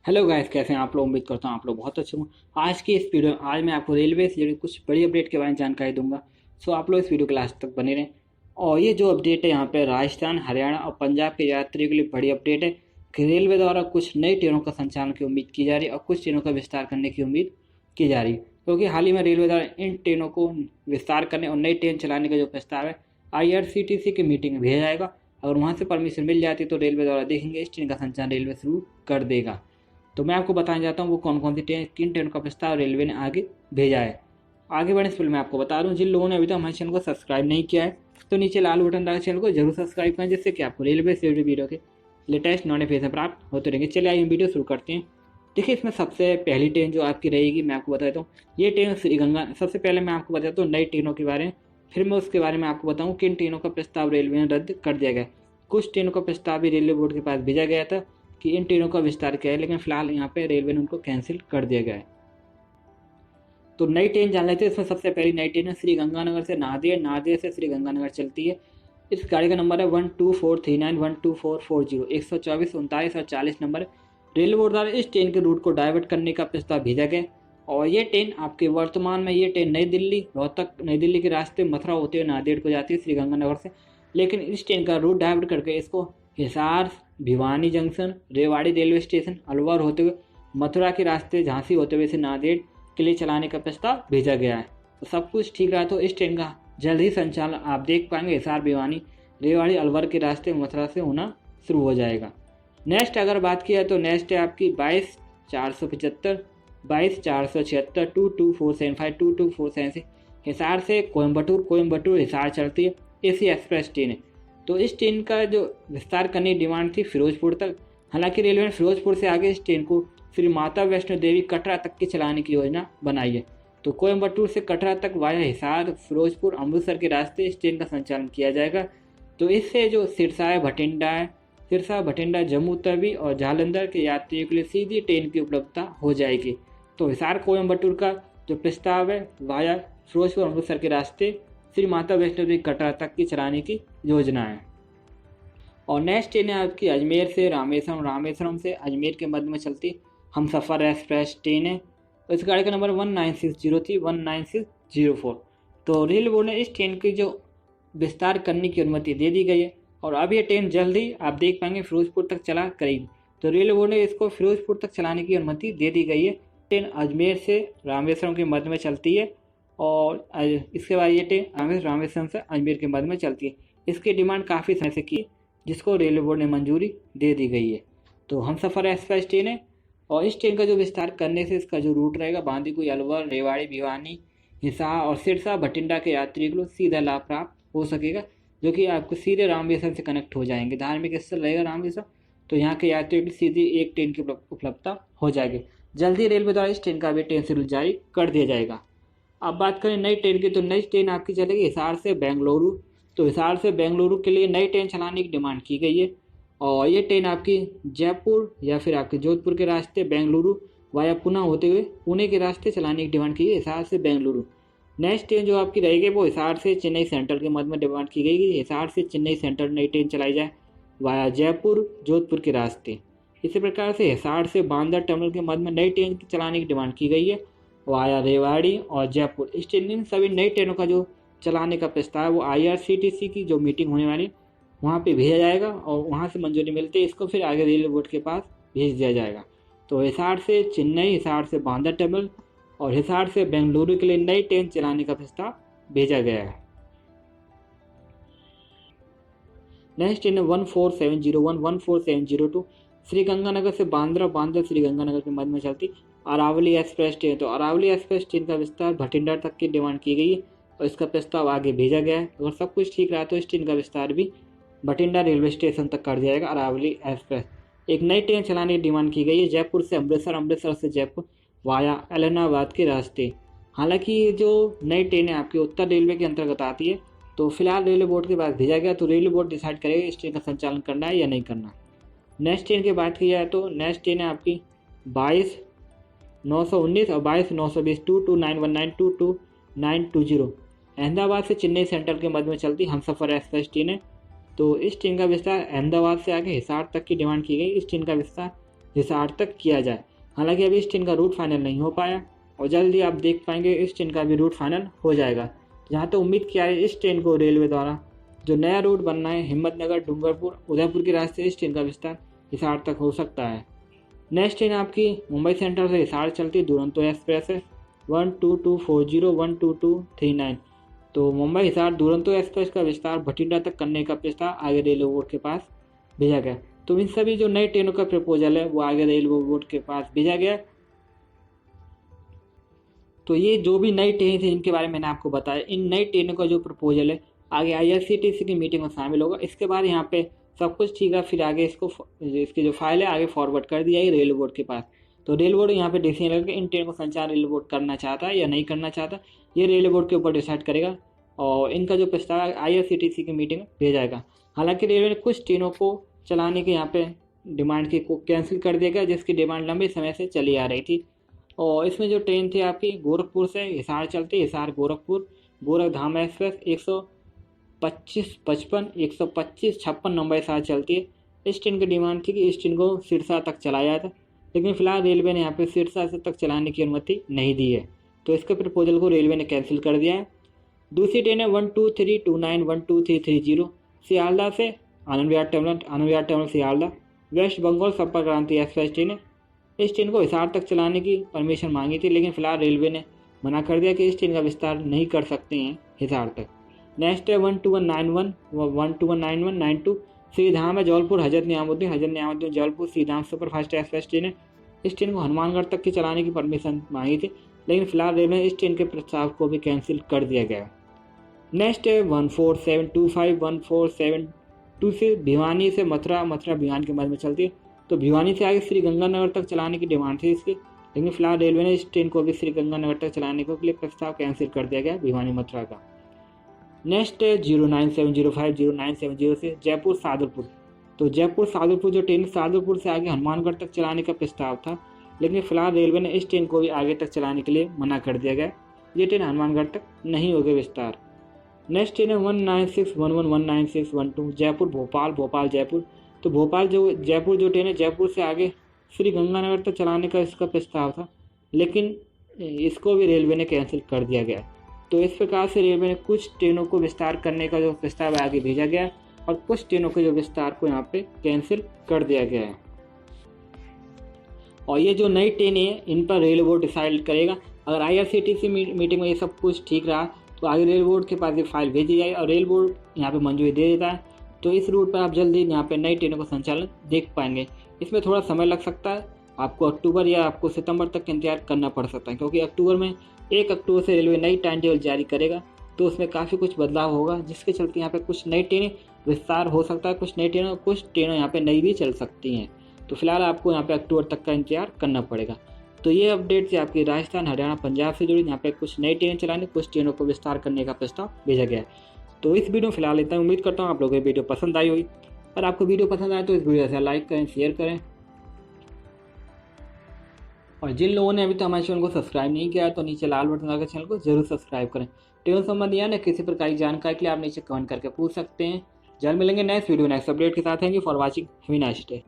Hello guys, कैसे हैं आप लोग। उम्मीद करता हूँ आप लोग बहुत अच्छे हों। आज मैं आपको रेलवे से जुड़ी कुछ बड़ी अपडेट के बारे में जानकारी दूंगा। सो आप लोग इस वीडियो के लास्ट तक बने रहें। और ये जो अपडेट है यहाँ पे राजस्थान, हरियाणा और पंजाब के यात्रियों के लिए बड़ी अपडेट है कि रेलवे द्वारा कुछ नई ट्रेनों का संचालन की उम्मीद की जा रही है और कुछ ट्रेनों का विस्तार करने की उम्मीद की जा रही है, क्योंकि हाल ही में रेलवे द्वारा इन ट्रेनों को विस्तार करने और नई ट्रेन चलाने का जो प्रस्ताव है IRCTC की मीटिंग में भेजा जाएगा। अगर वहाँ से परमिशन मिल जाती तो रेलवे द्वारा देखेंगे इस ट्रेन का संचालन रेलवे शुरू कर देगा। तो मैं आपको बताना चाहता हूँ वो कौन कौन सी ट्रेन, किन ट्रेनों का प्रस्ताव रेलवे ने आगे भेजा है। आगे बढ़ने से पहले मैं आपको बता दूँ, जिन लोगों ने अभी तक हमारे चैनल को सब्सक्राइब नहीं किया है तो नीचे लाल बटन दबा चैनल को जरूर सब्सक्राइब करें, जिससे कि आपको रेलवे से जुड़ी वीडियो के लेटेस्ट नोटिफिकेशन प्राप्त होते रहेंगे। चलिए आइए वीडियो शुरू करते हैं। देखिए, इसमें सबसे पहली ट्रेन जो आपकी रहेगी मैं आपको बता देता हूँ। ये ट्रेन श्रीगंगा। सबसे पहले मैं आपको बताता हूँ नई ट्रेनों के बारे में, फिर मैं उसके बारे में आपको बताऊँ किन ट्रेनों का प्रस्ताव रेलवे ने रद्द कर दिया गया। कुछ ट्रेनों का प्रस्ताव भी रेलवे बोर्ड के पास भेजा गया था कि इन ट्रेनों का विस्तार किया है, लेकिन फिलहाल यहाँ पे रेलवे ने उनको कैंसिल कर दिया गया है। तो नई ट्रेन जान लेते हैं। इसमें सबसे पहली नई ट्रेन है श्रीगंगानगर से नांदेड़, नांदेड़ से श्रीगंगानगर चलती है। इस गाड़ी का नंबर है 12439 12440, 124, 39 और 40 नंबर। रेलवे बोर्ड द्वारा इस ट्रेन के रूट को डाइवर्ट करने का प्रस्ताव भेजा गया और ये ट्रेन आपके वर्तमान में ये ट्रेन नई दिल्ली रोहतक, नई दिल्ली के रास्ते मथुरा होते हुए नांदेड़ को जाती है श्रीगंगानगर से। लेकिन इस ट्रेन का रूट डाइवर्ट करके इसको Hisar, Bhiwani junction, Rewari railway station, Alwar होते हुए मथुरा के रास्ते झांसी होते हुए से नांदेड़ के लिए चलाने का प्रस्ताव भेजा गया है। तो सब कुछ ठीक रहा तो इस ट्रेन का जल्द ही संचालन आप देख पाएंगे हिसार, भिवानी, रेवाड़ी, अलवर के रास्ते मथुरा से होना शुरू हो जाएगा। नेक्स्ट अगर बात किया तो नेक्स्ट है आपकी 22,475, 22,476, 22475, 22476 हिसार से कोयम्बटूर, कोयम्बटूर हिसार चलती है। AC एक्सप्रेस ट्रेन है। तो इस ट्रेन का जो विस्तार करने की डिमांड थी फिरोजपुर तक। हालांकि रेलवे ने फिरोजपुर से आगे इस ट्रेन को श्री माता वैष्णो देवी कटरा तक की चलाने की योजना बनाई है। तो कोयम्बटूर से कटरा तक वाया हिसार, फिरोजपुर, अमृतसर के रास्ते इस ट्रेन का संचालन किया जाएगा। तो इससे जो सिरसा भटिंडा है, सिरसा भटिंडा, जम्मू तवी और जालंधर के यात्रियों के लिए सीधी ट्रेन की उपलब्धता हो जाएगी। तो हिसार कोयम्बटूर का जो प्रस्ताव है वाया फिरोजपुर, अमृतसर के रास्ते श्री माता वैष्णो देवी कटरा तक की चलाने की योजना है। और नेक्स्ट ट्रेन है आपकी अजमेर से रामेश्वरम, रामेश्वरम से अजमेर के मध्य में चलती हमसफ़र एक्सप्रेस ट्रेन है। तो इस गाड़ी का नंबर 19603, 19604। तो रेल बोर्ड ने इस ट्रेन की जो विस्तार करने की अनुमति दे दी गई है और अब ये ट्रेन जल्द ही आप देख पाएंगे फिरोजपुर तक चला करेगी। तो रेल बोर्ड ने इसको फिरोजपुर तक चलाने की अनुमति दे दी गई है। ट्रेन अजमेर से रामेश्वरम के मध्य में चलती है और इसके बाद ये ट्रेन रामेश्वरम से अजमेर के मध्य में चलती है। इसकी डिमांड काफ़ी समय से की, जिसको रेलवे बोर्ड ने मंजूरी दे दी गई है। तो हमसफ़र एक्सप्रेस ट्रेन है और इस ट्रेन का जो विस्तार करने से इसका जो रूट रहेगा बांदीकुई, अलवर, रेवाड़ी, भिवानी, हिसार और सिरसा भटिंडा के यात्रियों को सीधा लाभ प्राप्त हो सकेगा, जो कि आपको सीधे रामेश्वरम से कनेक्ट हो जाएंगे। धार्मिक स्थल रहेगा रामेश्वरम, तो यहाँ के यात्रियों की सीधी एक ट्रेन की उपलब्धता हो जाएगी। जल्दी रेलवे द्वारा इस ट्रेन का भी ट्रेन शेड्यूल जारी कर दिया जाएगा। अब बात करें नई ट्रेन की, तो नई ट्रेन आपकी चलेगी हिसार से बेंगलुरु। तो हिसार से बेंगलुरु के लिए नई ट्रेन चलाने की डिमांड की गई है और ये ट्रेन आपकी जयपुर या फिर आपके जोधपुर के रास्ते बेंगलुरु वाया पुणे होते हुए पुणे के रास्ते चलाने की डिमांड की गई हिसार से बेंगलुरु। नेक्स्ट ट्रेन जो आपकी रहेगी वो हिसार से चेन्नई सेंट्रल के मध्य में डिमांड की गई कि हिसार से चेन्नई सेंट्रल नई ट्रेन चलाई जाए वाया जयपुर, जोधपुर के रास्ते। इसी प्रकार से हिसार से बांद्रा टर्मिनल के मध्य में नई ट्रेन चलाने की डिमांड की गई है वाया रेवाड़ी और जयपुर। इस ट्रेन सभी नई ट्रेनों का जो चलाने का प्रस्ताव वो IRCTC की जो मीटिंग होने वाली वहाँ पे भेजा जाएगा और वहाँ से मंजूरी मिलते ही इसको फिर आगे रेलवे बोर्ड के पास भेज दिया जाएगा। तो हिसार से चेन्नई, हिसार से बांद्रा टर्मिनल और हिसार से बेंगलुरु के लिए नई ट्रेन चलाने का प्रस्ताव भेजा गया है। नेक्स्ट ट्रेन है 14701, 14702 श्रीगंगानगर से बांद्रा, बांद्रा श्रीगंगानगर के मध्य में चलती अरावली एक्सप्रेस ट्रेन। तो अरावली एक्सप्रेस ट्रेन का विस्तार भटिंडा तक की डिमांड की गई है और इसका प्रस्ताव आगे भेजा गया है। अगर सब कुछ ठीक रहा तो इस ट्रेन का विस्तार भी भटिंडा रेलवे स्टेशन तक कर दिया जाएगा। अरावली एक्सप्रेस एक नई ट्रेन चलाने की डिमांड की गई है जयपुर से अमृतसर, अमृतसर से जयपुर वाया एलनाबाद के रास्ते। हालांकि ये जो नई ट्रेन है आपकी उत्तर रेलवे के अंतर्गत आती है, तो फिलहाल रेलवे बोर्ड के पास भेजा गया, तो रेलवे बोर्ड डिसाइड करेगा इस ट्रेन का संचालन करना है या नहीं करना। नेक्स्ट ट्रेन की बात की जाए तो नेक्स्ट ट्रेन है आपकी 22,919 और 22,920, 22,919, 22,920 अहमदाबाद से चेन्नई सेंट्रल के मध्य में चलती हमसफ़र एक्सप्रेस ट्रेन है। तो इस ट्रेन का विस्तार अहमदाबाद से आगे हिसार तक की डिमांड की गई। इस ट्रेन का विस्तार हिसार तक किया जाए। हालांकि अभी इस ट्रेन का रूट फाइनल नहीं हो पाया और जल्दी आप देख पाएंगे इस ट्रेन का भी रूट फाइनल हो जाएगा। जहाँ तक उम्मीद किया है इस ट्रेन को रेलवे द्वारा जो नया रूट बनना है हिम्मतनगर, डूंगरपुर, उदयपुर के रास्ते इस ट्रेन का विस्तार हिसार तक हो सकता है। नेक्स्ट ट्रेन आपकी मुंबई सेंट्रल से हिसार चलती दुरंतो एक्सप्रेस है 12240 12239। तो मुंबई हिसार दुरंतो एक्सप्रेस का विस्तार भटिंडा तक करने का प्रस्ताव आगे रेलवे बोर्ड के पास भेजा गया। तो इन सभी जो नई ट्रेनों का प्रपोजल है वो आगे रेलवे बोर्ड के पास भेजा गया। तो ये जो भी नई ट्रेन थी इनके बारे में मैंने आपको बताया, इन नई ट्रेनों का जो प्रपोजल है आगे IRCTC की मीटिंग में शामिल होगा। इसके बाद यहाँ पे सब कुछ ठीक है, फिर आगे इसकी जो फाइल है आगे फॉरवर्ड कर दी जाएगी रेलवे बोर्ड के पास। तो रेलवे बोर्ड यहाँ पे डिसीजन लेकर इन ट्रेन को संचार रेलवे बोर्ड करना चाहता है या नहीं करना चाहता, ये रेलवे बोर्ड के ऊपर डिसाइड करेगा और इनका जो प्रस्ताव है IRCTC की मीटिंग में भेजा जाएगा। हालांकि रेलवे ने कुछ ट्रेनों को चलाने के यहाँ पे डिमांड की को कैंसिल कर दिया गया, जिसकी डिमांड लंबे समय से चली आ रही थी। और इसमें जो ट्रेन थी आपकी गोरखपुर से हिसार चलती, हिसार गोरखपुर गोरखधाम एक्सप्रेस 125-55 125-56 नंबर के साथ चलती है। इस ट्रेन की डिमांड थी कि इस ट्रेन को सिरसा तक चलाया था, लेकिन फिलहाल रेलवे ने यहाँ पे सिरसा से तक चलाने की अनुमति नहीं दी है, तो इसके प्रपोजल को रेलवे ने कैंसिल कर दिया है। दूसरी ट्रेन है 12329 12330 सियालदा से आनंद विहार टर्मिनल सियालदा वेस्ट बंगाल संपर्क क्रांति एक्सप्रेस ट्रेन है। इस ट्रेन को हिसार तक चलाने की परमिशन मांगी थी, लेकिन फिलहाल रेलवे ने मना कर दिया कि इस ट्रेन का विस्तार नहीं कर सकते हैं हिसार तक। नेक्स्ट है 12191 1219192 श्रीधाम है जबलपुर हजरत नियामुद्दीन जबलपुर श्रीधाम सुपरफास्ट एक्सप्रेस ट्रेन है। इस ट्रेन को हनुमानगढ़ तक की चलाने की परमिशन मांगी थी, लेकिन फिलहाल रेलवे ने इस ट्रेन के प्रस्ताव को भी कैंसिल कर दिया गया। नेक्स्ट है 14725 14726 भिवानी से मथुरा भिवानी के मध्य में चलती है। तो भिवानी से आगे श्री गंगानगर तक चलाने की डिमांड थी इसकी, लेकिन फिलहाल रेलवे ने इस ट्रेन को भी श्री गंगानगर तक चलाने के लिए प्रस्ताव कैंसिल कर दिया गया भिवानी मथुरा का। नेक्स्ट है 09705 0970 से जयपुर सादुलपुर। तो जयपुर सादुलपुर जो ट्रेन सादुलपुर से आगे हनुमानगढ़ तक चलाने का प्रस्ताव था, लेकिन फिलहाल रेलवे ने इस ट्रेन को भी आगे तक चलाने के लिए मना कर दिया गया। ये ट्रेन हनुमानगढ़ तक नहीं होगी विस्तार। नेक्स्ट ट्रेन है 19611 जयपुर भोपाल जयपुर। तो जयपुर जो ट्रेन है जयपुर से आगे श्री गंगानगर तक चलाने का इसका प्रस्ताव था, लेकिन इसको भी रेलवे ने कैंसिल कर दिया गया। तो इस प्रकार से रेलवे ने कुछ ट्रेनों को विस्तार करने का जो प्रस्ताव आगे भेजा गया और कुछ ट्रेनों के जो विस्तार को यहाँ पे कैंसिल कर दिया गया है। और ये जो नई ट्रेनें हैं इन पर रेलवे बोर्ड डिसाइड करेगा। अगर IRCTC मीटिंग में ये सब कुछ ठीक रहा तो आगे रेल बोर्ड के पास ये फाइल भेजी जाए और रेल बोर्ड यहाँ पे मंजूरी दे देता है, तो इस रूट पर आप जल्दी यहाँ पे नई ट्रेनों का संचालन देख पाएंगे। इसमें थोड़ा समय लग सकता है, आपको अक्टूबर या आपको सितंबर तक इंतजार करना पड़ सकता है, क्योंकि अक्टूबर में 1 अक्टूबर से रेलवे नई टाइम टेबल जारी करेगा, तो उसमें काफ़ी कुछ बदलाव होगा, जिसके चलते यहाँ पे कुछ नई ट्रेनें विस्तार हो सकता है, कुछ ट्रेनें यहाँ पे नई भी चल सकती हैं। तो फिलहाल आपको यहाँ पे अक्टूबर तक का इंतजार करना पड़ेगा। तो ये अपडेट थी आपकी राजस्थान, हरियाणा, पंजाब से जुड़ी। यहाँ पे कुछ नई ट्रेनें चलाने, कुछ ट्रेनों को विस्तार करने का प्रस्ताव भेजा गया है। तो इस वीडियो में फिलहाल इतना, उम्मीद करता हूँ आप लोगों को वीडियो पसंद आई होगी। अगर आपको वीडियो पसंद आए तो इस वीडियो से लाइक करें, शेयर करें, और जिन लोगों ने अभी तक हमारे चैनल को सब्सक्राइब नहीं किया है तो नीचे लाल बटन दबाकर चैनल को जरूर सब्सक्राइब करें। ट्रेन संबंधी या किसी प्रकार की जानकारी के लिए आप नीचे कमेंट करके पूछ सकते हैं। जल्द मिलेंगे नेक्स्ट वीडियो नेक्स्ट अपडेट के साथ। Thank you for watching, have a nice day.